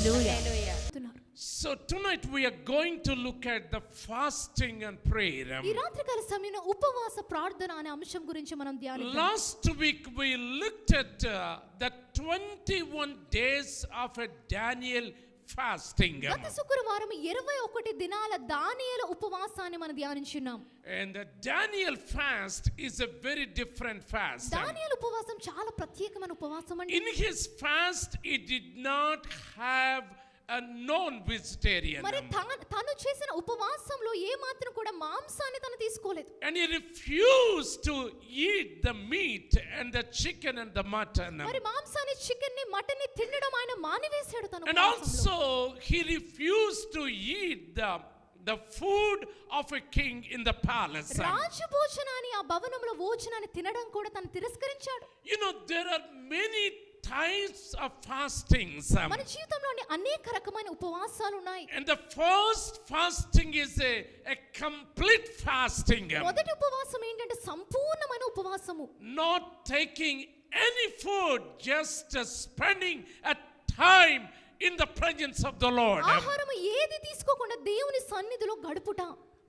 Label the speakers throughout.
Speaker 1: Hallelujah.
Speaker 2: So tonight we are going to look at the fasting and prayer.
Speaker 1: ఈ రాత్రికాల సమయంలో ఉపవాస ప్రార్థన అనే అంశం గురించి మనం ధ్యానిద్దాం.
Speaker 2: Last week we looked at the 21 days of a Daniel fasting.
Speaker 1: గత శుక్రవారం 21 దినాల దానియేలు ఉపవాసాన్ని మనం ధ్యానించున్నాం.
Speaker 2: And the Daniel fast is a very different fast.
Speaker 1: దానియేలు ఉపవాసం చాలా ప్రత్యేకమైన ఉపవాసం అండి.
Speaker 2: In his fast he did not have a non-vegetarian.
Speaker 1: మరి తను చేసిన ఉపవాసంలో ఏ మాత్రం కూడా మాంసాన్ని తను తీసుకోలేదు.
Speaker 2: And he refused to eat the meat and the chicken and the mutton.
Speaker 1: మరి మాంసాన్ని, చికెన్ ని, మటన్ ని తినడం ఆయన మానివేశాడు తన
Speaker 2: And
Speaker 1: ఉపవాసంలో.
Speaker 2: also he refused to eat the food of a king in the palace.
Speaker 1: రాజభోజనాన్ని, ఆ భవనంలో భోజనాన్ని తినడం కూడా తను తిరస్కరించాడు.
Speaker 2: You know, there are many types of fastings.
Speaker 1: మన జీవితంలోని అనేక రకమైన ఉపవాసాలు ఉన్నాయి.
Speaker 2: And the first fasting is a complete fasting.
Speaker 1: మొదటి ఉపవాసం ఏంటంటే సంపూర్ణమైన ఉపవాసము.
Speaker 2: Not taking any food, just spending a time in the presence of the Lord.
Speaker 1: ఆహారం ఏది తీసుకోకుండా దేవుని సన్నిధిలో గడుపుట.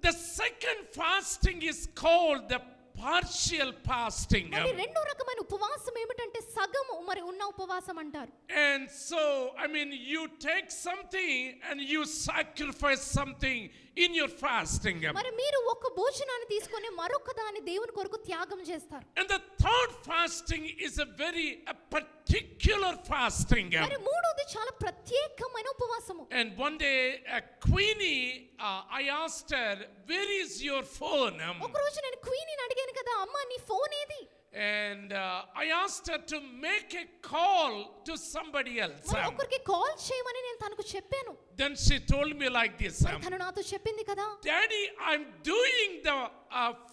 Speaker 2: The second fasting is called the partial fasting.
Speaker 1: మరి రెండో రకమైన ఉపవాసం ఏమిటంటే సగము మరి ఉన్న ఉపవాసం అంటారు.
Speaker 2: And so I mean you take something and you sacrifice something in your fasting.
Speaker 1: మరి మీరు ఒక భోజనాన్ని తీసుకొని మరొక దాన్ని దేవుని కొరకు త్యాగం చేస్తారు.
Speaker 2: And the third fasting is a particular fasting.
Speaker 1: మరి మూడోది చాలా ప్రత్యేకమైన ఉపవాసము.
Speaker 2: And one day Queenie I asked her, where is your phone?
Speaker 1: ఒక రోజు నేను క్వీనీని అడిగాను కదా, అమ్మ నీ ఫోన్ ఏది?
Speaker 2: And I asked her to make a call to somebody else.
Speaker 1: మరి ఒకరికి కాల్ చేయమని నేను తనకు చెప్పాను.
Speaker 2: Then she told me like this.
Speaker 1: తను నాతో చెప్పింది కదా,
Speaker 2: Daddy, I'm doing the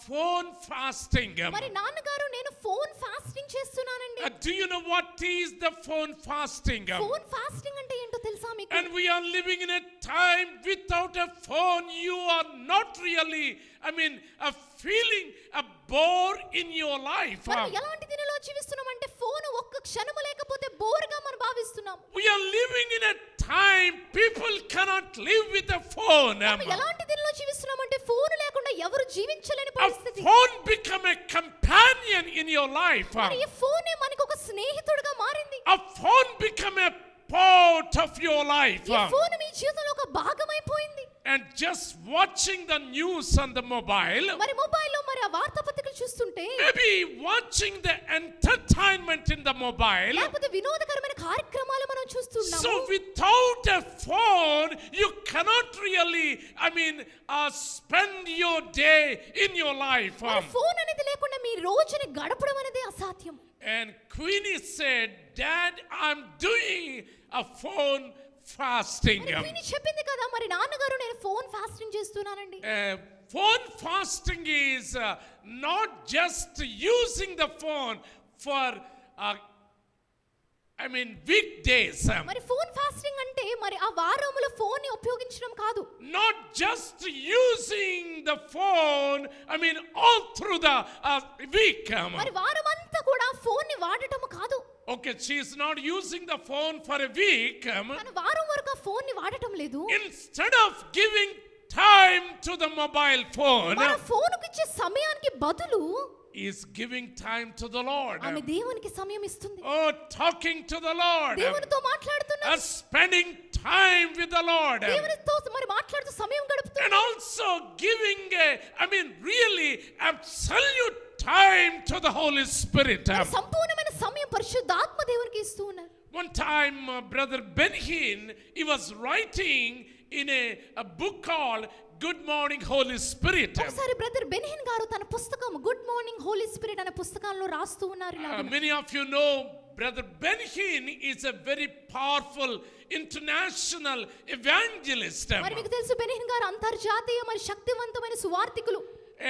Speaker 2: phone fasting.
Speaker 1: మరి నాన్నగారు నేను ఫోన్ ఫాస్టింగ్ చేస్తున్నానండి.
Speaker 2: Do you know what is the phone fasting?
Speaker 1: Phone fasting అంటే ఏంటో తెలుసా మీకు?
Speaker 2: And we are living in a time without a phone. You are not really, I mean, feeling a bore in your life.
Speaker 1: మనం ఎలాంటి దినాల్లో జీవిస్తున్నాం అంటే phone ఒక్క క్షణము లేకపోతే బోర్గా మనం భావిస్తున్నాం.
Speaker 2: We are living in a time people cannot live with a phone.
Speaker 1: మనం ఎలాంటి దినాల్లో జీవిస్తున్నాం అంటే ఫోన్ లేకుండా ఎవరు జీవించలేని
Speaker 2: A
Speaker 1: పరిస్థితి.
Speaker 2: phone become a companion in your life.
Speaker 1: మరి ఈ ఫోనే మనకు ఒక స్నేహితుడిగా మారింది.
Speaker 2: A phone become a part of your life.
Speaker 1: ఈ ఫోన్ మీ జీవితంలో ఒక భాగమైపోయింది.
Speaker 2: And just watching the news on the mobile,
Speaker 1: మరి మొబైల్లో మరి ఆ వార్తాపత్రికలు చూస్తుంటే,
Speaker 2: maybe watching the entertainment in the mobile.
Speaker 1: లేకపోతే వినోదకరమైన కార్యక్రమాలు మనం చూస్తున్నాము.
Speaker 2: So without a phone you cannot really, I mean, spend your day in your life.
Speaker 1: మరి ఫోన్ అనేది లేకుండా మీ రోజుని గడపడం అనేది అసాధ్యం.
Speaker 2: And Queenie said, Dad, I'm doing a phone fasting.
Speaker 1: క్వీనీ చెప్పింది కదా, మరి నాన్నగారు నేను ఫోన్ ఫాస్టింగ్ చేస్తున్నానండి.
Speaker 2: Phone fasting is not just using the phone for I mean weekdays.
Speaker 1: మరి ఫోన్ ఫాస్టింగ్ అంటే మరి ఆ వారములో ఫోన్ ని ఉపయోగించడం కాదు.
Speaker 2: Not just using the phone, I mean all through the week.
Speaker 1: మరి వారమంతా కూడా ఫోన్ ని వాడటం కాదు.
Speaker 2: Okay, she is not using the phone for a week.
Speaker 1: తను వారం వరకు ఆ ఫోన్ ని వాడటం లేదు.
Speaker 2: Instead of giving time to the mobile phone,
Speaker 1: మన ఫోన్ కి ఇచ్చే సమయానికి బదులు
Speaker 2: is giving time to the Lord.
Speaker 1: ఆమె దేవునికి సమయం ఇస్తుంది.
Speaker 2: Oh, talking to the Lord.
Speaker 1: దేవునితో మాట్లాడుతున్నా.
Speaker 2: Spending time with the Lord.
Speaker 1: దేవునితో మరి మాట్లాడుతూ సమయం గడుపుతుంది.
Speaker 2: And also giving I mean really absolute time to the Holy Spirit.
Speaker 1: సంపూర్ణమైన సమయం పరిశుద్ధాత్మ దేవునికి ఇస్తూ ఉన్నారు.
Speaker 2: One time brother Ben-Hinn, he was writing in a book called Good Morning Holy Spirit.
Speaker 1: ఒకసారి బ్రదర్ బెన్హిన్ గారు తన పుస్తకం గుడ్ మార్నింగ్ హోలీ స్పిరిట్ అనే పుస్తకంలో రాస్తూ ఉన్నారు.
Speaker 2: Many of you know brother Ben-Hinn is a very powerful international evangelist.
Speaker 1: మరి మీకు తెలుసు బెన్హిన్ గారు అంతర్జాతీయ మరి శక్తివంతమైన సువార్తికులు.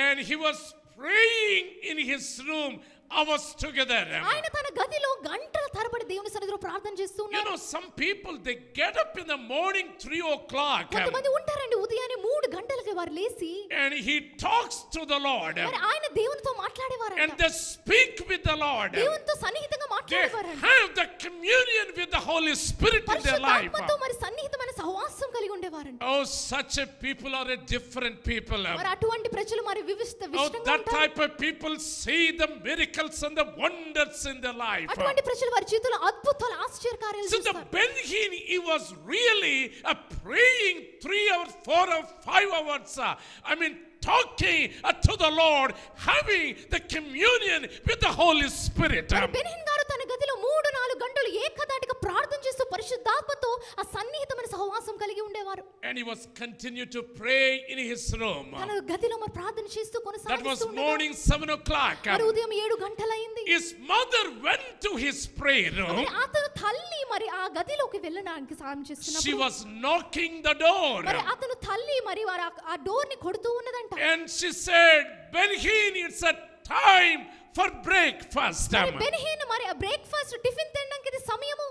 Speaker 2: And he was praying in his room hours together.
Speaker 1: ఆయన తన గదిలో గంటల తరబడి దేవుని సన్నిధిలో ప్రార్థన చేస్తూ ఉన్నారు.
Speaker 2: You know, some people they get up in the morning 3 o'clock.
Speaker 1: కొంతమంది ఉంటారండి ఉదయాన్నే 3 గంటలకు రాత్రి వారు లేచి
Speaker 2: and he talks to the Lord,
Speaker 1: మరి ఆయన దేవునితో
Speaker 2: and
Speaker 1: మాట్లాడేవారంట.
Speaker 2: they speak with the Lord.
Speaker 1: దేవునితో సన్నిహితంగా
Speaker 2: They
Speaker 1: మాట్లాడేవారంట.
Speaker 2: have the communion with the Holy Spirit in their life.
Speaker 1: పరిశుద్ధాత్మతో మరి సన్నిహితమైన సహవాసం కలిగి ఉండేవారంట.
Speaker 2: Oh, such a people are a different people.
Speaker 1: మరి అటువంటి ప్రజలు మరి
Speaker 2: Oh,
Speaker 1: విషయంగా
Speaker 2: that
Speaker 1: ఉంటారు.
Speaker 2: type of people see the miracles and the wonders in their life.
Speaker 1: అటువంటి ప్రజలు వారి జీవితంలో అద్భుతాలు ఆశ్చర్యకార్యాలు
Speaker 2: So the
Speaker 1: చూస్తారు.
Speaker 2: Ben-Hinn, he was really praying 3 hours, 4 hours, 5 hours. Talking to the Lord, having the communion with the Holy Spirit.
Speaker 1: మరి బెన్హిన్ గారు తన గదిలో 3-4 గంటలు ఏకధాటిగా ప్రార్థన చేస్తూ పరిశుద్ధాత్మతో ఆ సన్నిహితమైన సహవాసం కలిగి ఉండేవారు.
Speaker 2: And he was continued to pray in his room.
Speaker 1: తన గదిలో మరి ప్రార్థన చేస్తూ
Speaker 2: That was
Speaker 1: కొనసాగిస్తూ ఉండేవారు.
Speaker 2: morning 7 o'clock.
Speaker 1: మరి ఉదయం 7 గంటలైంది.
Speaker 2: His mother went to his prayer room.
Speaker 1: మరి అతను తల్లి మరి ఆ గదిలోకి వెళ్ళడానికి సాయం
Speaker 2: She
Speaker 1: చేస్తున్నప్పుడు
Speaker 2: was knocking the door.
Speaker 1: మరి అతను తల్లి మరి వారు ఆ డోర్ ని కొడుతూ ఉన్నదంట.
Speaker 2: And she said, Ben-Hinn, it's a time for breakfast.
Speaker 1: మరి బెన్హిన్ మరి ఆ బ్రేక్ఫాస్ట్ టిఫిన్ తినడానికి ఇది సమయము.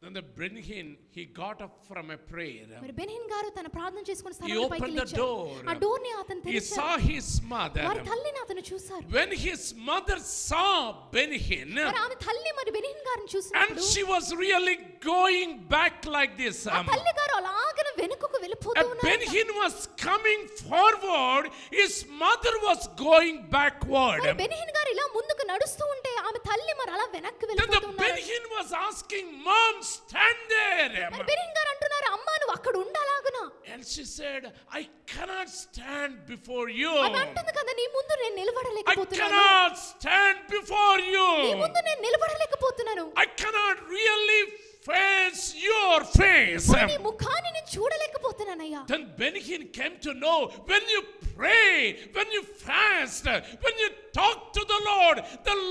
Speaker 2: Then the Ben-Hinn, he got up from a prayer.
Speaker 1: మరి బెన్హిన్ గారు తన ప్రార్థన చేసుకుని
Speaker 2: He
Speaker 1: స్థలంలో పైకి
Speaker 2: opened the
Speaker 1: లేచారు.
Speaker 2: door.
Speaker 1: ఆ డోర్ ని అతను
Speaker 2: He
Speaker 1: తెరిచారు.
Speaker 2: saw his mother.
Speaker 1: వారి తల్లిని అతను చూశారు.
Speaker 2: When his mother saw Ben-Hinn,
Speaker 1: మరి ఆమె తల్లి మరి బెన్హిన్ గారిని
Speaker 2: and
Speaker 1: చూసినప్పుడు
Speaker 2: she was really going back like this.
Speaker 1: ఆ తల్లి గారు అలాగనే వెనుకకు వెళ్ళిపోతూ
Speaker 2: And
Speaker 1: ఉన్నారు.
Speaker 2: Ben-Hinn was coming forward, his mother was going backward.
Speaker 1: మరి బెన్హిన్ గారు ఇలా ముందుకు నడుస్తూ ఉంటే ఆమె తల్లి మరి అలా వెనక్కి
Speaker 2: Then the
Speaker 1: వెళ్ళిపోతూ ఉన్నారు.
Speaker 2: Ben-Hinn was asking, Mom, stand there.
Speaker 1: మరి బెన్హిన్ గారు అంటున్నారు, అమ్మా నువ్వు అక్కడ ఉండాలాగునా.
Speaker 2: And she said, I cannot stand before you.
Speaker 1: ఆమె అంటుంది కదా, నీ ముందు నేను
Speaker 2: I
Speaker 1: నిలబడలేకపోతున్నాను.
Speaker 2: cannot stand before
Speaker 1: నీ
Speaker 2: you.
Speaker 1: ముందు నేను నిలబడలేకపోతున్నాను.
Speaker 2: I cannot really face your face.
Speaker 1: మరి నీ ముఖాన్ని నేను చూడలేకపోతున్నానయ్యా.
Speaker 2: Then Ben-Hinn came to know, when you pray, when you fast, when you talk to the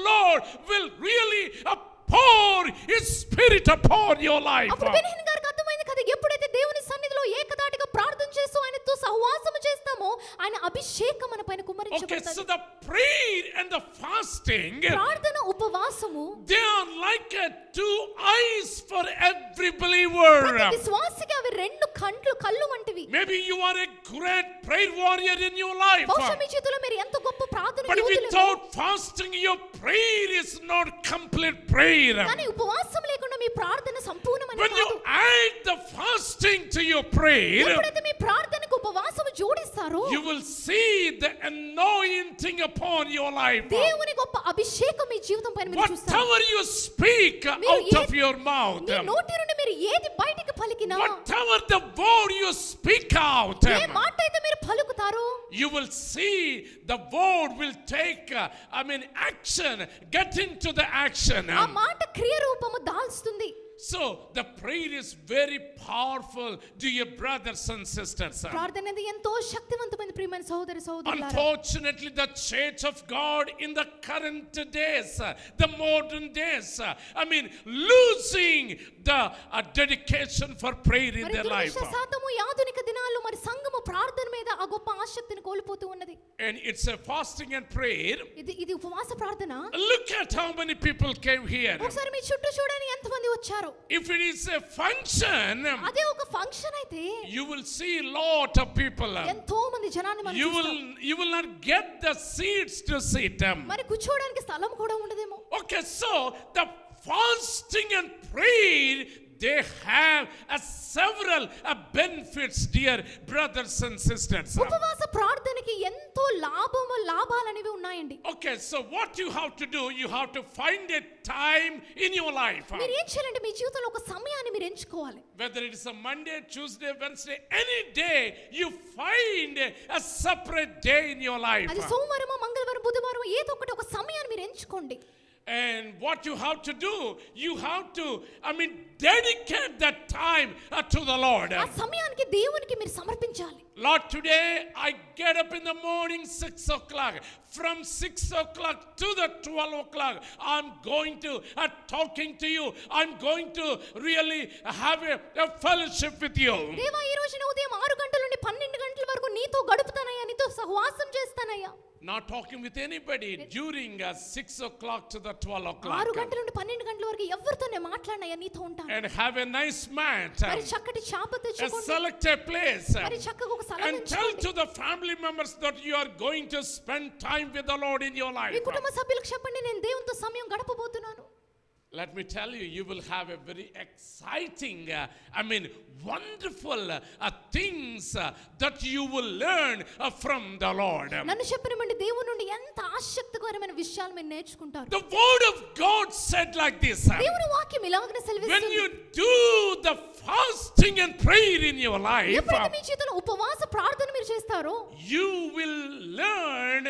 Speaker 2: Lord will really pour His Spirit upon your life.
Speaker 1: అప్పుడు బెన్హిన్ గారికి అర్థమైంది కదా, ఎప్పుడైతే దేవుని సన్నిధిలో ఏకధాటిగా ప్రార్థన చేస్తూ ఆయనతో సహవాసము చేస్తామో ఆయన అభిషేకం మన పైన
Speaker 2: Okay,
Speaker 1: కుమ్మరించబడుతుంది.
Speaker 2: so the prayer and the fasting,
Speaker 1: ప్రార్థన ఉపవాసము
Speaker 2: they are like two eyes for every believer.
Speaker 1: ప్రతి విశ్వాసికి అవి రెండు కళ్ళు వంటివి.
Speaker 2: Maybe you are a great prayer warrior in your life,
Speaker 1: బహుశా మీ చేతిలో మీరు ఎంత గొప్ప ప్రార్థన
Speaker 2: but
Speaker 1: యోధులేమో.
Speaker 2: without fasting your prayer is not complete prayer.
Speaker 1: కానీ ఉపవాసం లేకుండా మీ ప్రార్థన సంపూర్ణమైన
Speaker 2: When you
Speaker 1: కాదు.
Speaker 2: add the fasting to your prayer,
Speaker 1: ఎప్పుడైతే మీ ప్రార్థనకు ఉపవాసము జోడిస్తారో
Speaker 2: you will see the anointing upon your life.
Speaker 1: దేవుని గొప్ప అభిషేకం మీ జీవితం పైన మీరు చూస్తారు.
Speaker 2: Whatever you speak out of your mouth,
Speaker 1: మీ నోటి నుండి మీరు ఏది బయటికి పలికినా,
Speaker 2: whatever the word you speak out,
Speaker 1: ఏ మాట అయితే మీరు పలుకుతారో
Speaker 2: you will see the word will take action, get into the action.
Speaker 1: ఆ మాట క్రియ రూపము దాల్స్తుంది.
Speaker 2: So the prayer is very powerful, dear brothers and sisters.
Speaker 1: ప్రార్థన అనేది ఎంతో శక్తివంతమైన ప్రియమైన సహోదరి సహోదరులారా.
Speaker 2: Unfortunately, the church of God in the current days, the modern days, losing the dedication for prayer in
Speaker 1: మరి
Speaker 2: their life.
Speaker 1: దురదృష్టవశాత్తు ఈ ఆధునిక దినాల్లో మరి సంఘము ప్రార్థన మీద ఆ గొప్ప ఆసక్తిని కోల్పోతూ ఉన్నది.
Speaker 2: And it's a fasting and prayer.
Speaker 1: ఇది ఉపవాస ప్రార్థన.
Speaker 2: Look at how many people came here.
Speaker 1: ఒకసారి మీ చుట్టూ చూడండి ఎంతమంది వచ్చారు.
Speaker 2: If it is a function,
Speaker 1: అదే ఒక ఫంక్షన్ అయితే
Speaker 2: you will see lot of people.
Speaker 1: ఎంతో మంది జనాన్ని మనం
Speaker 2: You
Speaker 1: చూస్తాం.
Speaker 2: will not get the seats to sit.
Speaker 1: మరి కూర్చోవడానికి స్థలం కూడా ఉండదేమో.
Speaker 2: Okay, so the fasting and prayer, they have several benefits, dear brothers and sisters.
Speaker 1: ఉపవాస ప్రార్థనకి ఎంతో లాభాలనేవి ఉన్నాయండి.
Speaker 2: Okay, so what you have to do, you have to find a time in your life.
Speaker 1: మీరు ఏం చేయాలంటే మీ జీవితంలో ఒక సమయాన్ని మీరు ఎంచుకోవాలి.
Speaker 2: Whether it is a Monday, Tuesday, Wednesday, any day, you find a separate day in your life.
Speaker 1: అది సోమవారం, మంగళవారం, బుధవారం ఏదో ఒకటి ఒక సమయాన్ని మీరు ఎంచుకోండి.
Speaker 2: And what you have to do, you have to, dedicate that time to the Lord.
Speaker 1: ఆ సమయానికి దేవునికి మీరు సమర్పించాలి.
Speaker 2: Lord, today I get up in the morning 6 o'clock. From 6 o'clock to the 12 o'clock, I'm going to talking to you. I'm going to really have a fellowship with you.
Speaker 1: దేవా ఈ రోజున ఉదయం 6 గంటల నుండి 12 గంటల వరకు నీతో గడుపుతానయ్యా, నీతో సహవాసం చేస్తానయ్యా.
Speaker 2: Not talking with anybody during 6 o'clock to the 12 o'clock.
Speaker 1: 6 గంటల నుండి 12 గంటల వరకు ఎవరితో నేను మాట్లాడనయ్యా, నీతో ఉంటాను.
Speaker 2: And have a nice mat.
Speaker 1: మరి చక్కటి చాప
Speaker 2: A
Speaker 1: తెచ్చుకోండి,
Speaker 2: select a place.
Speaker 1: మరి చక్కగా ఒక స్థలం
Speaker 2: And tell
Speaker 1: ఎంచుకోండి.
Speaker 2: to the family members that you are going to spend time with the Lord in your life.
Speaker 1: మీ కుటుంబ సభ్యులకు చెప్పండి, నేను దేవునితో సమయం గడపబోతున్నాను.
Speaker 2: Let me tell you, you will have a very exciting, wonderful things that you will learn from the Lord.
Speaker 1: నన్ను చెప్పనివ్వండి, దేవుని నుండి ఎంత ఆసక్తికరమైన విషయాలు మీరు నేర్చుకుంటారు.
Speaker 2: The word of God said like this.
Speaker 1: దేవుని వాక్యం ఇలాగనే
Speaker 2: When
Speaker 1: సెలవిస్తుంది,
Speaker 2: you do the fasting and prayer in your life,
Speaker 1: ఎప్పుడైతే మీ జీవితంలో ఉపవాస ప్రార్థన మీరు చేస్తారో,
Speaker 2: you will learn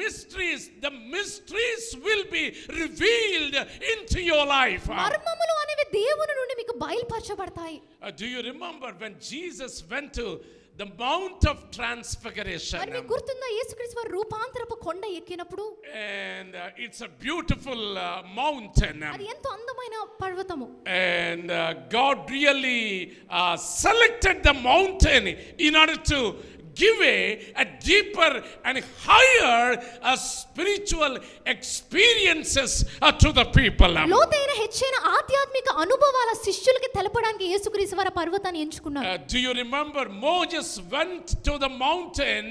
Speaker 2: mysteries. The mysteries will be revealed into your life.
Speaker 1: మర్మములు అనేవి దేవుని నుండి మీకు బయలుపరచబడతాయి.
Speaker 2: Do you remember when Jesus went to the Mount of Transfiguration?
Speaker 1: మరి మీకు గుర్తుందా, యేసుక్రీస్తు వారు రూపాంతరపు కొండ ఎక్కినప్పుడు,
Speaker 2: And it's a beautiful mountain.
Speaker 1: అది ఎంతో అందమైన పర్వతము.
Speaker 2: And God really selected the mountain in order to give a deeper and higher spiritual experiences to the people.
Speaker 1: లోతైన హెచ్చైన ఆధ్యాత్మిక అనుభవాల శిష్యులకి తెలపడానికి యేసుక్రీస్తు వారు పర్వతాన్ని ఎంచుకున్నారు.
Speaker 2: Do you remember Moses went to the mountain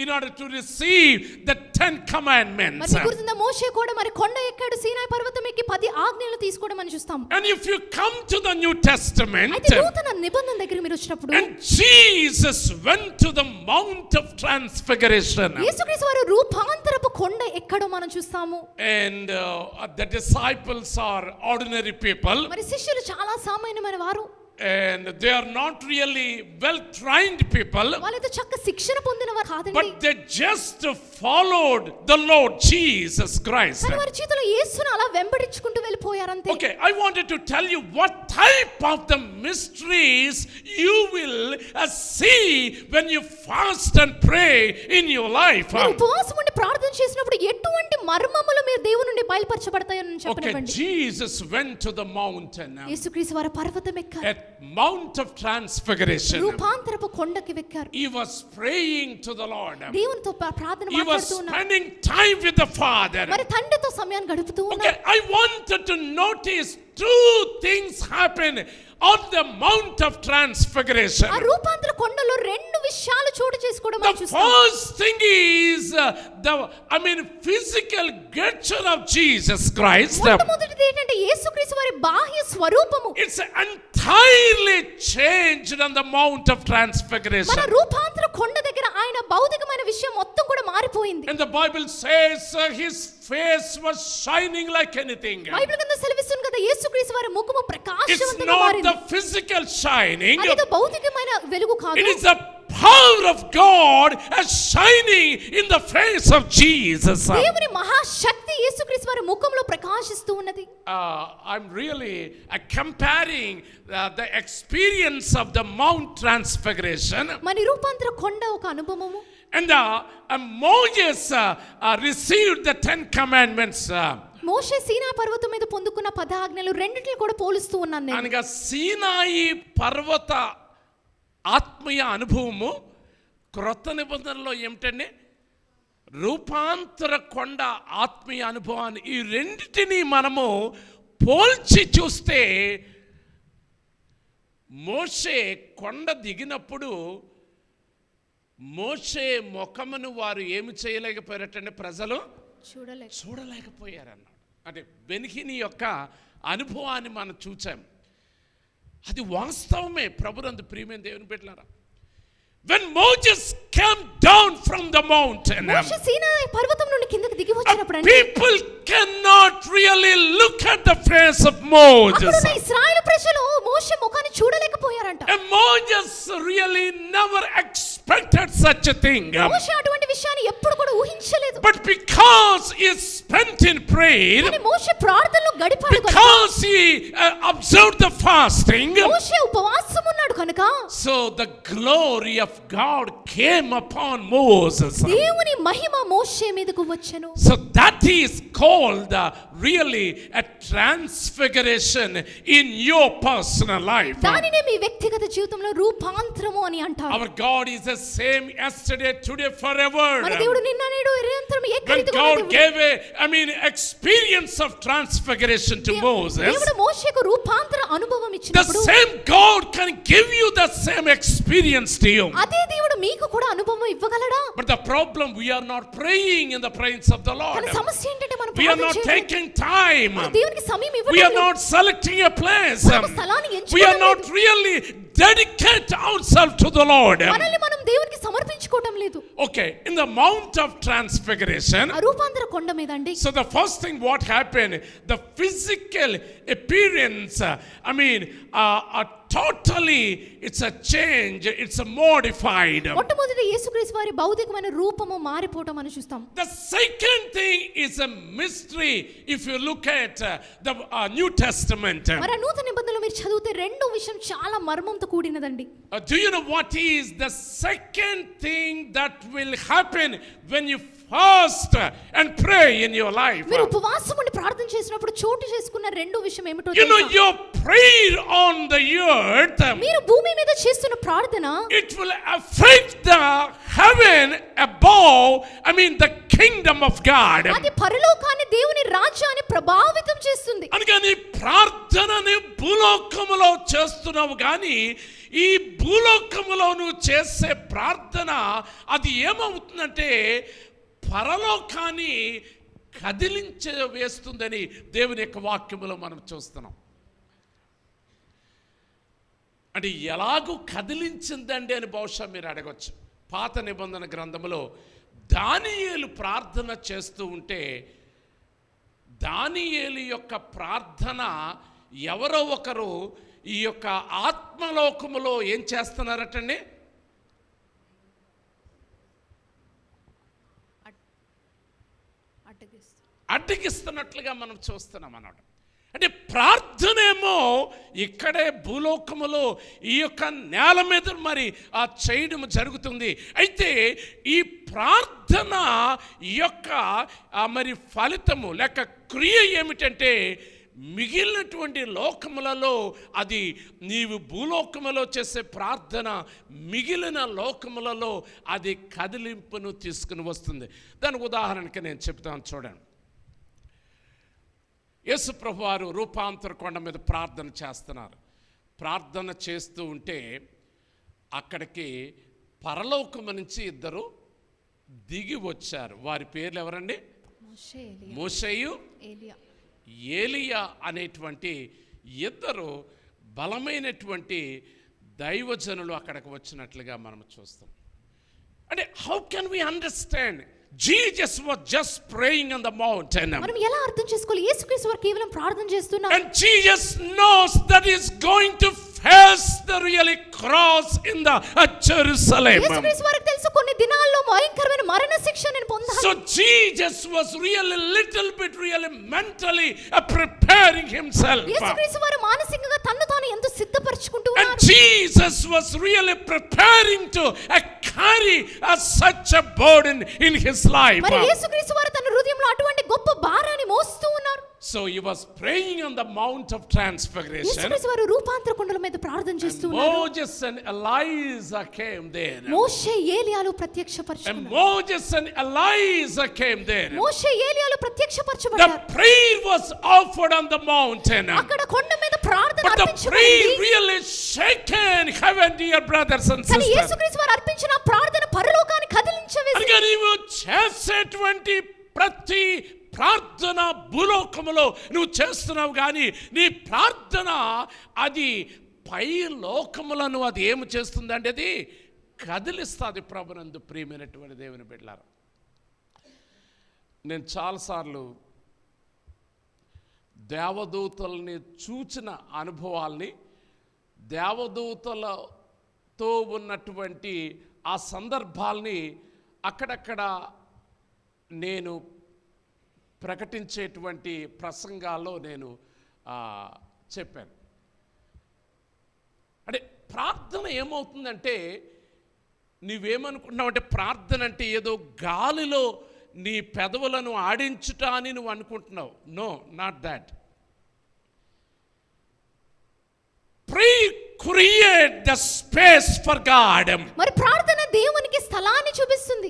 Speaker 2: in order to receive the 10 commandments?
Speaker 1: మరి మీకు గుర్తుందా, మోషే కూడా మరి కొండ ఎక్కాడు, సీనాయి పర్వతం ఎక్కి 10 ఆజ్ఞలు తీసుకోవడం మనం చూస్తాం.
Speaker 2: And if you come to the New Testament,
Speaker 1: అయితే నూతన నిబంధన దగ్గర మీరు వచ్చినప్పుడు,
Speaker 2: and Jesus went to the Mount of Transfiguration,
Speaker 1: యేసుక్రీస్తు వారు రూపాంతరపు కొండ ఎక్కడం మనం చూస్తాము.
Speaker 2: and the disciples are ordinary people,
Speaker 1: మరి శిష్యులు చాలా సామాన్యమైన వారు,
Speaker 2: and they are not really well trained people,
Speaker 1: వాళ్ళైతే చక్క శిక్షణ పొందిన వారు కాదండి.
Speaker 2: but they just followed the Lord Jesus Christ.
Speaker 1: కానీ వారి జీవితంలో యేసును అలా వెంబడించుకుంటూ వెళ్ళిపోయారంతే.
Speaker 2: Okay, I wanted to tell you what type of the mysteries you will see when you fast and pray in your life.
Speaker 1: మీరు ఉపవాసం ఉండి ప్రార్థన చేసినప్పుడు ఎటువంటి మర్మములు మీరు దేవుని నుండి బయలుపరచబడతాయని
Speaker 2: Okay,
Speaker 1: చెప్పనివ్వండి.
Speaker 2: Jesus went to the mountain,
Speaker 1: యేసుక్రీస్తు వారు పర్వతం ఎక్కారు,
Speaker 2: at Mount of Transfiguration.
Speaker 1: రూపాంతరపు కొండకి ఎక్కారు.
Speaker 2: He was praying to the Lord.
Speaker 1: దేవునితో ప్రార్థన
Speaker 2: He was
Speaker 1: మాట్లాడుతూ ఉన్నారు.
Speaker 2: spending time with the Father.
Speaker 1: మరి తండ్రితో సమయాన్ని గడుపుతూ
Speaker 2: Okay,
Speaker 1: ఉన్నారు.
Speaker 2: I wanted to notice two things happen on the Mount of Transfiguration.
Speaker 1: ఆ రూపాంతర కొండలో 2 విషయాలు చోటు చేసుకోవడం
Speaker 2: The
Speaker 1: మనం చూస్తాం.
Speaker 2: first thing is physical gesture of Jesus Christ.
Speaker 1: మొట్టమొదటిది ఏంటంటే యేసుక్రీస్తు వారి బాహ్య స్వరూపము.
Speaker 2: It's entirely changed on the Mount of
Speaker 1: మన
Speaker 2: Transfiguration.
Speaker 1: రూపాంతర కొండ దగ్గర ఆయన భౌతికమైన విషయం మొత్తం కూడా మారిపోయింది.
Speaker 2: And the Bible says his face was shining like anything.
Speaker 1: Bible గ్రంథం సెలవిస్తుంది కదా, యేసుక్రీస్తు వారి ముఖము
Speaker 2: It's
Speaker 1: ప్రకాశవంతంగా
Speaker 2: not
Speaker 1: మారింది.
Speaker 2: the physical shining.
Speaker 1: అది భౌతికమైన వెలుగు కాదు.
Speaker 2: It is the power of God as shining in the face of Jesus.
Speaker 1: దేవుని మహాశక్తి యేసుక్రీస్తు వారి ముఖంలో ప్రకాశిస్తూ ఉన్నది.
Speaker 2: I'm really comparing the experience of the Mount Transfiguration,
Speaker 1: మన రూపాంతర కొండ ఒక అనుభవము,
Speaker 2: and Moses received the 10 commandments.
Speaker 1: మోషే సీనా పర్వతం మీద పొందుకున్న 10 ఆజ్ఞలు రెండిటిని కూడా పోలుస్తూ ఉన్నాను నేను.
Speaker 2: అనగా సీనాయి పర్వత ఆత్మీయ అనుభవము, క్రొత్త నిబంధనలో ఏమిటండి, రూపాంతర కొండ ఆత్మీయ అనుభవాన్ని, ఈ రెండిటిని మనము పోల్చి చూస్తే, మోషే కొండ దిగినప్పుడు మోషే ముఖమును వారు ఏమి చేయలేకపోయారటండి, ప్రజలు చూడలేకపోయారన్నాడు. అంటే బెనిహిని యొక్క అనుభవాన్ని మనం చూచాం. అది వాస్తవమే. ప్రభునందు ప్రియమైన దేవుని బిడ్డలారా, when Moses came down from the mountain,
Speaker 1: మోషే సీనాయి పర్వతం నుండి కిందకి దిగి వచ్చినప్పుడు
Speaker 2: people cannot really look at the face of Moses.
Speaker 1: అక్కడ ఇశ్రాయేలు ప్రజలు మోషే ముఖాన్ని చూడలేకపోయారంట.
Speaker 2: And Moses really never expected such a thing.
Speaker 1: మోషే అటువంటి విషయాన్ని ఎప్పుడు కూడా ఊహించలేదు.
Speaker 2: But because he spent in prayer,
Speaker 1: కానీ మోషే ప్రార్థనలో గడిపాడు కనుక,
Speaker 2: because he observed the fasting,
Speaker 1: మోషే ఉపవాసం ఉన్నాడు కనుక
Speaker 2: so the glory of God came upon Moses.
Speaker 1: దేవుని మహిమ మోషే మీదకు వచ్చెను.
Speaker 2: So that is called really a transfiguration in your personal life.
Speaker 1: దానినే మీ వ్యక్తిగత జీవితంలో రూపాంతరము అని అంటారు.
Speaker 2: Our God is the same yesterday, today, forever.
Speaker 1: మన దేవుడు నిన్న నేడు నిరంతరం
Speaker 2: When
Speaker 1: ఏకరీతిగా
Speaker 2: God
Speaker 1: దేవుడు.
Speaker 2: gave experience of transfiguration to Moses,
Speaker 1: దేవుడు మోషేకు రూపాంతర అనుభవం
Speaker 2: the
Speaker 1: ఇచ్చినప్పుడు
Speaker 2: same God can give you the same experience to you.
Speaker 1: అదే దేవుడు మీకు కూడా అనుభవం ఇవ్వగలడా?
Speaker 2: But the problem, we are not praying in the presence of the Lord.
Speaker 1: కానీ సమస్య ఏంటంటే మనం
Speaker 2: We are not taking time.
Speaker 1: దేవునికి సమయం
Speaker 2: We
Speaker 1: ఇవ్వడం
Speaker 2: are not selecting a place.
Speaker 1: మనము స్థలాన్ని
Speaker 2: We are
Speaker 1: ఎంచుకోవడం
Speaker 2: not
Speaker 1: లేదు.
Speaker 2: really dedicate ourselves to the Lord.
Speaker 1: మనల్ని మనం దేవునికి సమర్పించుకోవడం లేదు.
Speaker 2: Okay, in the Mount of Transfiguration,
Speaker 1: ఆ రూపాంతర కొండ మీద అండి,
Speaker 2: so the first thing what happened, the physical appearance, totally it's a change, it's a modified.
Speaker 1: మొట్టమొదటి యేసుక్రీస్తు వారి భౌతికమైన రూపము మారిపోవటం మనం చూస్తాం.
Speaker 2: The second thing is a mystery if you look at the New Testament.
Speaker 1: మరి ఆ నూతన నిబంధనలో మీరు చదివితే రెండో విషయం చాలా మర్మంతో కూడినదండి.
Speaker 2: Do you know what is the second thing that will happen when you fast and pray in your life?
Speaker 1: మీరు ఉపవాసం ఉండి ప్రార్థన చేసినప్పుడు చోటు చేసుకున్న రెండో విషయం ఏమిటో
Speaker 2: You know,
Speaker 1: తెలుసా?
Speaker 2: your prayer on the earth,
Speaker 1: మీరు భూమి మీద చేస్తున్న ప్రార్థన
Speaker 2: it will affect the heaven above, the kingdom of God.
Speaker 1: అది పరలోకాన్ని దేవుని రాజ్యాన్ని ప్రభావితం చేస్తుంది.
Speaker 2: అందుకని ప్రార్థనని భూలోకములో చేస్తున్నావు కానీ ఈ భూలోకములో నువ్వు చేసే ప్రార్థన అది ఏమవుతుందంటే పరలోకాన్ని కదిలించే వేస్తుందని దేవుని యొక్క వాక్యములో మనం చూస్తున్నాం. అంటే ఎలాగూ కదిలించిందండి అని బహుశా మీరు అడగచ్చు. పాత నిబంధన గ్రంథములో దానియేలు ప్రార్థన చేస్తూ ఉంటే దానియేలు యొక్క ప్రార్థన ఎవరో ఒకరు ఈ యొక్క ఆత్మలోకములో ఏం చేస్తున్నారటండి? అడ్డగిస్తున్నట్లుగా మనం చూస్తున్నాం అన్నమాట. అంటే ప్రార్థనేమో ఇక్కడే భూలోకములో ఈ యొక్క నేల మీద మరి ఆ చేయడం జరుగుతుంది. అయితే ఈ ప్రార్థన యొక్క మరి ఫలితము లేక క్రియ ఏమిటంటే మిగిలినటువంటి లోకములలో అది నీవు భూలోకములో చేసే ప్రార్థన మిగిలిన లోకములలో అది కదిలింపును తీసుకుని వస్తుంది. దానికి ఉదాహరణకి నేను చెప్తాను చూడండి. యేసు ప్రభు వారు రూపాంతర కొండ మీద ప్రార్థన చేస్తున్నారు. ప్రార్థన చేస్తూ ఉంటే అక్కడికి పరలోకము నుంచి ఇద్దరు దిగి వచ్చారు. వారి పేర్లు ఎవరండి? మోషేయు ఏలియా అనేటువంటి ఇద్దరు బలమైనటువంటి దైవజనులు అక్కడికి వచ్చినట్లుగా మనం చూస్తాం. అంటే how can we understand? Jesus was just praying on the mountain.
Speaker 1: మనం ఎలా అర్థం చేసుకోవాలి? యేసుక్రీస్తు వారు కేవలం ప్రార్థన చేస్తున్నారు.
Speaker 2: And Jesus knows that he is going to face the really cross in the Jerusalem.
Speaker 1: యేసుక్రీస్తు వారికి తెలుసు కొన్ని దినాల్లో భయంకరమైన మరణ శిక్ష నేను పొందాలి.
Speaker 2: So Jesus was really little bit really mentally preparing himself.
Speaker 1: యేసుక్రీస్తు వారు మానసికంగా తన్ను తాను ఎంతో సిద్ధపరచుకుంటూ
Speaker 2: And
Speaker 1: ఉన్నారు.
Speaker 2: Jesus was really preparing to carry such a burden in his life.
Speaker 1: మరి యేసుక్రీస్తు వారు తన హృదయంలో అటువంటి గొప్ప భారాన్ని మోస్తూ ఉన్నారు.
Speaker 2: So he was praying on the Mount of Transfiguration.
Speaker 1: యేసుక్రీస్తు వారు రూపాంతర కొండల మీద ప్రార్థన చేస్తూ ఉన్నారు.
Speaker 2: Moses and Elijah came there.
Speaker 1: Moshe ఏలియాలు
Speaker 2: And
Speaker 1: ప్రత్యక్షపరచుకున్నారు.
Speaker 2: Moses and Elijah came there.
Speaker 1: Moshe ఏలియాలు ప్రత్యక్షపరచబడ్డారు.
Speaker 2: The prayer was offered on the mountain.
Speaker 1: అక్కడ కొండ మీద ప్రార్థన
Speaker 2: But the prayer
Speaker 1: అర్పించబడింది.
Speaker 2: really shaken heaven, dear brothers and
Speaker 1: కానీ
Speaker 2: sisters.
Speaker 1: యేసుక్రీస్తు వారు అర్పించిన ప్రార్థన పరలోకాన్ని కదిలించవేసింది.
Speaker 2: అందుకే నీవు చేసేటువంటి ప్రతి ప్రార్థన భూలోకములో నువ్వు చేస్తున్నావు కానీ నీ ప్రార్థన అది పై లోకములను అది ఏమి చేస్తుంది అంటే అది కదిలిస్తుంది. ప్రభునందు ప్రియమైనటువంటి దేవుని బిడ్డలారా, నేను చాలాసార్లు దేవదూతల్ని చూచిన అనుభవాల్ని, దేవదూతలతో ఉన్నటువంటి ఆ సందర్భాల్ని అక్కడక్కడ నేను ప్రకటించేటువంటి ప్రసంగాల్లో నేను చెప్పాను. అంటే ప్రార్థన ప్రార్థన ఏమవుతుందంటే నువ్వేమనుకుంటున్నావు అంటే ప్రార్థన అంటే ఏదో గాలిలో నీ పెదవులను ఆడించుట అని నువ్వు అనుకుంటున్నావు. No, not that. Create the space for God.
Speaker 1: మరి ప్రార్థన దేవునికి స్థలాన్ని చూపిస్తుంది.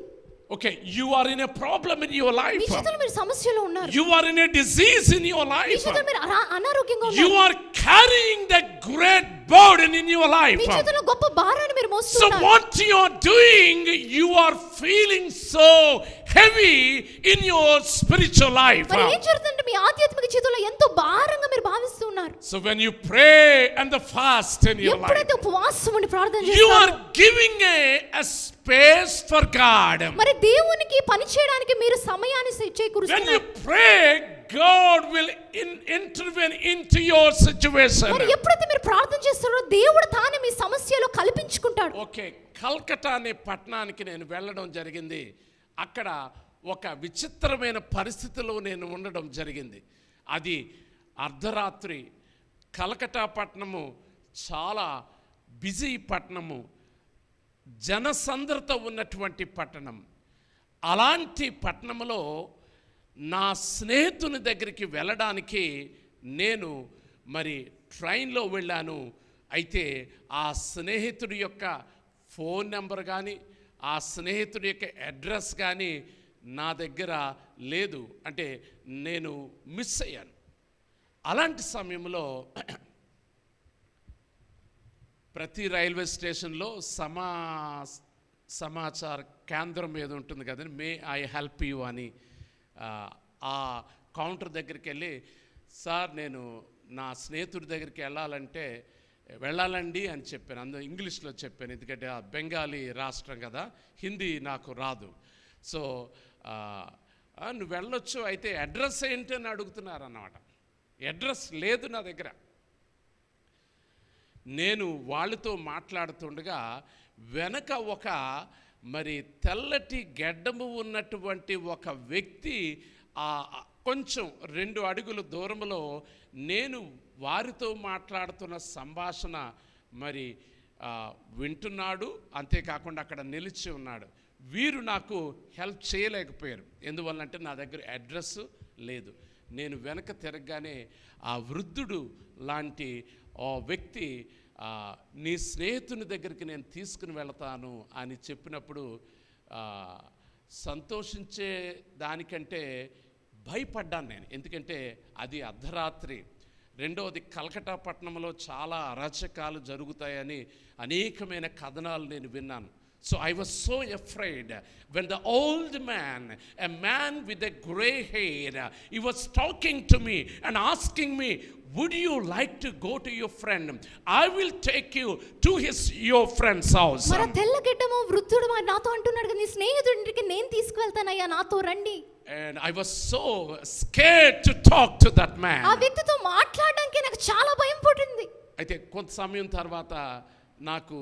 Speaker 2: Okay, you are in a problem in your life.
Speaker 1: మీ జీవితంలో మీరు సమస్యలో ఉన్నారు.
Speaker 2: You are in a disease in your
Speaker 1: me
Speaker 2: life.
Speaker 1: జీవితంలో మీరు అనారోగ్యంగా
Speaker 2: You
Speaker 1: ఉన్నారు.
Speaker 2: are carrying the great burden in your life.
Speaker 1: మీ జీవితంలో గొప్ప భారాన్ని మీరు
Speaker 2: So
Speaker 1: మోస్తున్నారు.
Speaker 2: what you are doing, you are feeling so heavy in your spiritual life.
Speaker 1: మరి ఏం జరుగుతుందంటే మీ ఆధ్యాత్మిక జీవితంలో ఎంతో భారంగా మీరు భావిస్తున్నారు.
Speaker 2: So when you pray and the fast in your life,
Speaker 1: ఎప్పుడైతే ఉపవాసం ఉండి ప్రార్థన
Speaker 2: you are
Speaker 1: చేస్తారో
Speaker 2: giving a space for God.
Speaker 1: మరి దేవునికి పని చేయడానికి మీరు సమయాన్ని
Speaker 2: When you
Speaker 1: చేకూరుస్తున్నారు.
Speaker 2: pray, God will intervene into your situation.
Speaker 1: మరి ఎప్పుడైతే మీరు ప్రార్థన చేస్తారో దేవుడు తానే మీ సమస్యలో కల్పించుకుంటాడు.
Speaker 2: ఓకే, కల్కటా అనే పట్టణానికి నేను వెళ్ళడం జరిగింది. అక్కడ ఒక విచిత్రమైన పరిస్థితిలో నేను ఉండడం జరిగింది. అది అర్ధరాత్రి. కల్కటా పట్టణము చాలా బిజీ పట్టణము, జనసంద్రత ఉన్నటువంటి పట్టణం. అలాంటి పట్టణంలో నా స్నేహితుని దగ్గరికి వెళ్ళడానికి నేను మరి ట్రైన్లో వెళ్ళాను. అయితే ఆ స్నేహితుడి యొక్క ఫోన్ నెంబర్ కానీ ఆ స్నేహితుడి యొక్క అడ్రస్ కానీ నా దగ్గర లేదు. అంటే నేను మిస్ అయ్యాను. అలాంటి సమయంలో ప్రతి రైల్వే స్టేషన్లో సమాచార కేంద్రం ఏదో ఉంటుంది కదండి, మే ఐ హెల్ప్ యూ అని. ఆ కౌంటర్ దగ్గరికి వెళ్ళి, సార్ నేను నా స్నేహితుడి దగ్గరికి వెళ్ళాలండి అని చెప్పాను. అందులో ఇంగ్లీష్లో చెప్పాను, ఎందుకంటే ఆ బెంగాలీ రాష్ట్రం కదా, హిందీ నాకు రాదు. సో నువ్వు వెళ్ళొచ్చు, అయితే అడ్రస్ ఏంటి అని అడుగుతున్నారు అన్నమాట. అడ్రస్ లేదు నా దగ్గర. నేను వాళ్ళతో మాట్లాడుతుండగా వెనక ఒక మరి తెల్లటి గెడ్డము ఉన్నటువంటి ఒక వ్యక్తి కొంచెం 2 అడుగుల దూరంలో నేను వారితో మాట్లాడుతున్న సంభాషణ మరి వింటున్నాడు. అంతేకాకుండా అక్కడ నిలిచి ఉన్నాడు. వీరు నాకు హెల్ప్ చేయలేకపోయారు. ఎందువల్లంటే నా దగ్గర అడ్రస్ లేదు. నేను వెనక తిరగగానే ఆ వృద్ధుడు లాంటి ఆ వ్యక్తి నీ స్నేహితుని దగ్గరికి నేను తీసుకుని వెళతాను అని చెప్పినప్పుడు సంతోషించే దానికంటే భయపడ్డాను నేను. ఎందుకంటే అది అర్ధరాత్రి. రెండవది, కల్కటా పట్టణంలో చాలా అరాచకాలు జరుగుతాయని అనేకమైన కథనాలు నేను విన్నాను. So I was so afraid when the old man, a man with a gray hair, he was talking to me and asking me, would you like to go to your friend? I will take you to your friend's house.
Speaker 1: మరి తెల్లగెడ్డము వృద్ధుడు నాతో అంటున్నాడు, నీ స్నేహితుడికి నేను తీసుకువెళ్తానయ్యా, నాతో రండి.
Speaker 2: And I was so scared to talk to that man.
Speaker 1: ఆ వ్యక్తితో మాట్లాడడానికి నాకు చాలా భయం పుట్టింది.
Speaker 2: అయితే కొంత సమయం తర్వాత నాకు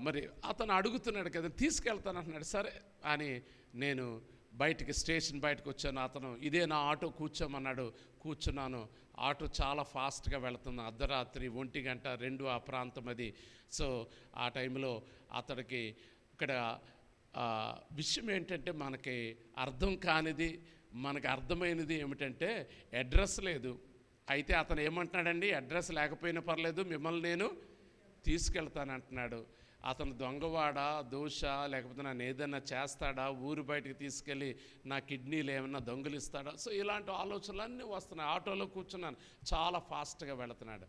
Speaker 2: మరి అతను అడుగుతున్నాడు కదా, తీసుకెళ్తానంటున్నాడు. సరే అని నేను స్టేషన్ బయటకు వచ్చాను. అతను ఇదే నా ఆటో కూర్చోమన్నాడు. కూర్చున్నాను. ఆటో చాలా ఫాస్ట్గా వెళుతుంది. అర్ధరాత్రి 1 గంట 2 ఆ ప్రాంతం అది. సో ఆ టైంలో అతడికి ఇక్కడ విషయం ఏంటంటే, మనకి అర్థం కానిది మనకు అర్థమైనది ఏమిటంటే అడ్రస్ లేదు. అయితే అతను ఏమంటున్నాడండి, అడ్రస్ లేకపోయినా పర్లేదు, మిమ్మల్ని నేను తీసుకెళ్తానంటున్నాడు. అతను దొంగవాడా, దోష, లేకపోతే నన్ను ఏదైనా చేస్తాడా, ఊరు బయటకు తీసుకెళ్ళి నా కిడ్నీలు ఏమన్నా దొంగలిస్తాడా. సో ఇలాంటి ఆలోచనలన్నీ వస్తున్నాయి. ఆటోలో కూర్చున్నాను, చాలా ఫాస్ట్గా వెళుతున్నాడు.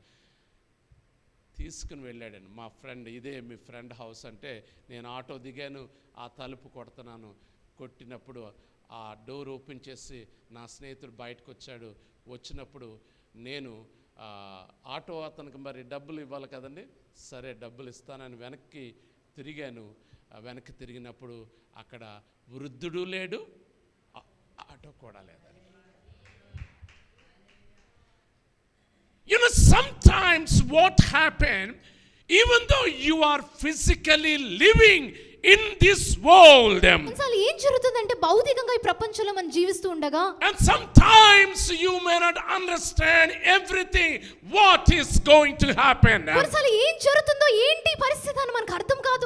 Speaker 2: తీసుకుని వెళ్ళాడండి మా ఫ్రెండ్. ఇదే మీ ఫ్రెండ్ హౌస్ అంటే నేను ఆటో దిగాను. ఆ తలుపు కొడుతున్నాను. కొట్టినప్పుడు ఆ డోర్ ఓపెన్ చేసి నా స్నేహితుడు బయటకు వచ్చాడు. వచ్చినప్పుడు నేను ఆటో అతనికి మరి డబ్బులు ఇవ్వాలి కదండి, సరే డబ్బులు ఇస్తానని వెనక్కి తిరిగాను. వెనక్కి తిరిగినప్పుడు అక్కడ వృద్ధుడు లేడు, ఆటో కూడా లేదని. You know, sometimes what happened, even though you are physically living in this world,
Speaker 1: అసలు ఏం జరుగుతుందంటే భౌతికంగా ఈ ప్రపంచంలో మనం జీవిస్తూ ఉండగా,
Speaker 2: and sometimes you may not understand everything what is going to happen.
Speaker 1: అసలు ఏం జరుగుతుందో, ఏంటి పరిస్థితి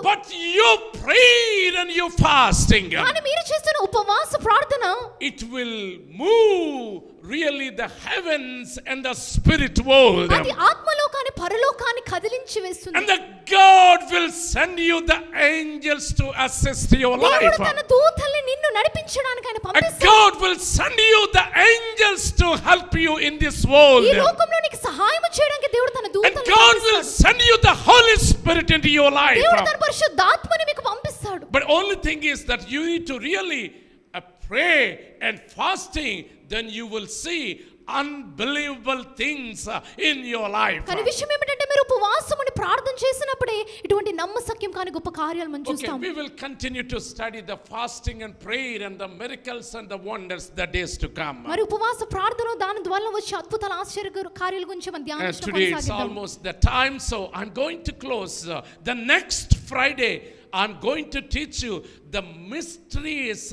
Speaker 2: But you prayed and you fasting.
Speaker 1: కానీ మీరు చేస్తున్న ఉపవాస ప్రార్థన
Speaker 2: It will move really the heavens and the spirit world.
Speaker 1: అది ఆత్మలోకాన్ని పరలోకాన్ని కదిలించి వేస్తుంది.
Speaker 2: And the God will send you the angels to assist your life.
Speaker 1: దేవుడు తన దూతల్ని నిన్ను నడిపించడానికి ఆయన
Speaker 2: And
Speaker 1: పంపిస్తాడు.
Speaker 2: God will send you the angels to help you in this world.
Speaker 1: ఈ లోకంలో నీకు సహాయం చేయడానికి దేవుడు తన
Speaker 2: And
Speaker 1: దూతల్ని
Speaker 2: God will
Speaker 1: పంపిస్తాడు.
Speaker 2: send you the Holy Spirit into your life.
Speaker 1: దేవుడు తన పరిశుద్ధాత్మని మీకు పంపిస్తాడు.
Speaker 2: But only thing is that you need to really pray and fasting, then you will see unbelievable things in your life.
Speaker 1: కానీ విషయం ఏమిటంటే మీరు ఉపవాసం ఉండి ప్రార్థన చేసినప్పుడే ఇటువంటి నమ్మశక్యం కాని గొప్ప కార్యాలు మనం
Speaker 2: Okay,
Speaker 1: చూస్తాం.
Speaker 2: we will continue to study the fasting and prayer and the miracles and the wonders the days to come.
Speaker 1: మరి ఉపవాస ప్రార్థన దాని ద్వారా వచ్చే అద్భుతాల ఆశ్చర్య కార్యాల గురించి మనం
Speaker 2: And
Speaker 1: ధ్యానించడం
Speaker 2: today it's
Speaker 1: కొనసాగిద్దాం.
Speaker 2: almost the time, so I'm going to close. The next Friday, I'm going to teach you the mysteries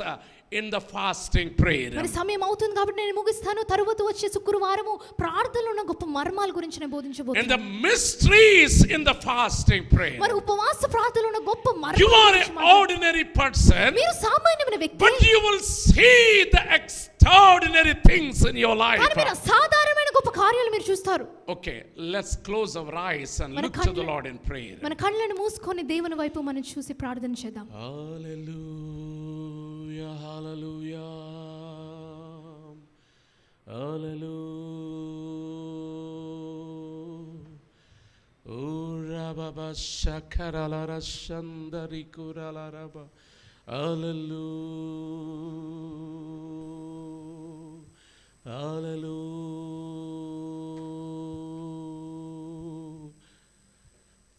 Speaker 2: in the fasting prayer.
Speaker 1: మరి సమయం అవుతుంది కాబట్టి నేను ముగిస్తాను. తరువాత వచ్చే శుక్రవారము ప్రార్థనలో ఉన్న గొప్ప మర్మాల గురించి నేను
Speaker 2: And the
Speaker 1: బోధించబోతున్నాను.
Speaker 2: mysteries in the fasting prayer.
Speaker 1: మరి ఉపవాస ప్రార్థనలో ఉన్న గొప్ప
Speaker 2: You
Speaker 1: మర్మాల
Speaker 2: are
Speaker 1: గురించి
Speaker 2: an
Speaker 1: మాట్లాడుతున్నాను.
Speaker 2: ordinary person,
Speaker 1: మీరు సామాన్యమైన వ్యక్తి,
Speaker 2: but you will see the extraordinary things in your life.
Speaker 1: కానీ మీరు అసాధారణమైన గొప్ప కార్యాలు మీరు చూస్తారు.
Speaker 2: Okay, let's close our eyes and
Speaker 1: మన
Speaker 2: look to the Lord in prayer.
Speaker 1: మన కళ్ళను మూసుకొని దేవుని వైపు మనం చూసి ప్రార్థన చేద్దాం.
Speaker 2: Hallelujah, hallelujah, hallelujah. Oh, rababa shakarala rashandari kurala raba. Hallelujah, hallelujah.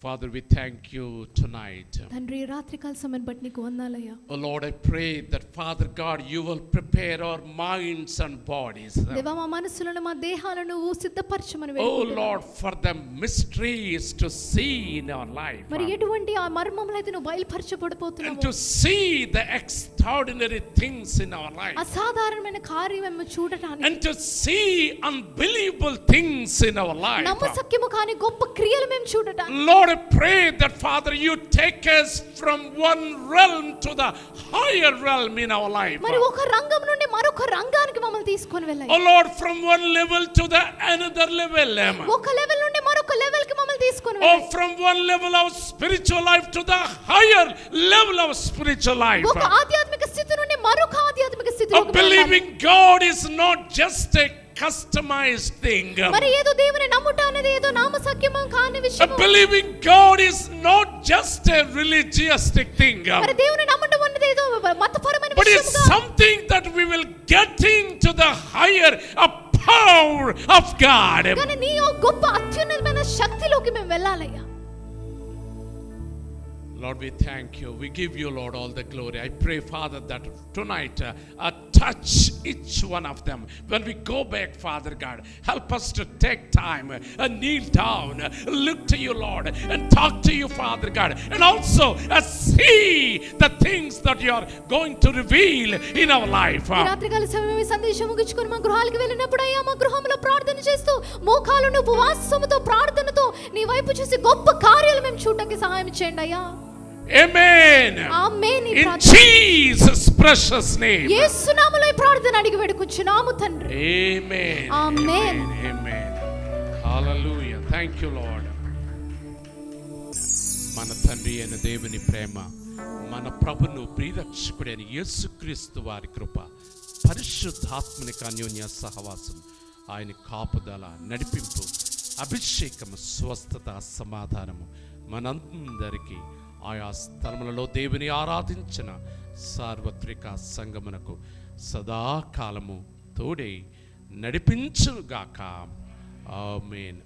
Speaker 2: Father, we thank you tonight.
Speaker 1: తండ్రి రాత్రికాల సమయం బట్టి నీకు వందనాలయ్యా.
Speaker 2: Oh Lord, I pray that Father God, you will prepare our minds and bodies.
Speaker 1: దేవా మా మనసులను మా దేహాలను నువ్వు సిద్ధపరచమని
Speaker 2: Oh
Speaker 1: వేడుకుంటున్నాను.
Speaker 2: Lord, for the mysteries to see in our life.
Speaker 1: మరి ఎటువంటి ఆ మర్మములు అయితే నువ్వు
Speaker 2: And
Speaker 1: బయలుపరచబడిపోతున్నావు,
Speaker 2: to see the extraordinary things in our life.
Speaker 1: అసాధారణమైన కార్యం మేము చూడటానికి,
Speaker 2: And to see unbelievable things in our life.
Speaker 1: నమ్మశక్యము కాని గొప్ప క్రియలు మేము చూడటానికి,
Speaker 2: Lord, I pray that Father, you take us from one realm to the higher realm in our life.
Speaker 1: మరి ఒక రంగం నుండి మరొక రంగానికి మమ్మల్ని తీసుకొని వెళ్ళాయి.
Speaker 2: Oh Lord, from one level to the another level.
Speaker 1: ఒక లెవెల్ నుండి మరొక లెవెల్ కి మమ్మల్ని తీసుకొని
Speaker 2: Oh,
Speaker 1: వెళ్ళాయి.
Speaker 2: from one level of spiritual life to the higher level of spiritual life.
Speaker 1: ఒక ఆధ్యాత్మిక స్థితి నుండి మరొక ఆధ్యాత్మిక
Speaker 2: A
Speaker 1: స్థితిలోకి వెళ్ళాలి.
Speaker 2: believing God is not just a customized thing.
Speaker 1: మరి ఏదో దేవుని నమ్ముట అనేది ఏదో నామసక్యము కాని
Speaker 2: A
Speaker 1: విషయము.
Speaker 2: believing God is not just a religious thing.
Speaker 1: మరి దేవుని నమ్మటం అనేది ఏదో మతపరమైన
Speaker 2: But it's
Speaker 1: విషయము కాదు.
Speaker 2: something that we will get into the higher power of God.
Speaker 1: కానీ నీ ఓ గొప్ప అత్యున్నతమైన శక్తిలోకి మేము వెళ్ళాలయ్యా.
Speaker 2: Lord, we thank you. We give you, Lord, all the glory. I pray, Father, that tonight touch each one of them. When we go back, Father God, help us to take time and kneel down, look to you, Lord, and talk to you, Father God, and also see the things that you are going to reveal in our life.
Speaker 1: ఈ రాత్రికాల సమయం ఈ సందేశం ముగించుకొని మా గృహాలకు వెళ్ళినప్పుడు అయ్యా మా గృహంలో ప్రార్థన చేస్తూ మోకాళ్ళను ఉపవాసముతో ప్రార్థనతో నీ వైపు చూసి గొప్ప కార్యాలు మేము చూడడానికి సహాయం చేయండి అయ్యా.
Speaker 2: Amen.
Speaker 1: Amen.
Speaker 2: In Jesus' precious name.
Speaker 1: యేసు నామములో ఈ ప్రార్థన అడిగి వేడుకొచ్చున్నాము తండ్రి.
Speaker 2: Amen.
Speaker 1: Amen.
Speaker 2: Amen. Hallelujah. Thank you, Lord. మన తండ్రి అయిన దేవుని ప్రేమ, మన ప్రభును ప్రియరక్షకుడైన యేసుక్రీస్తు వారి కృప, పరిశుద్ధాత్మనిక అన్యోన్య సహవాసం, ఆయన కాపుదల, నడిపింపు, అభిషేకము, స్వస్థత, సమాధానము మనందరికీ ఆయా స్థలములలో దేవుని ఆరాధించిన సార్వత్రిక సంగమునకు సదాకాలము తోడై నడిపించుగాక. ఆమేన్.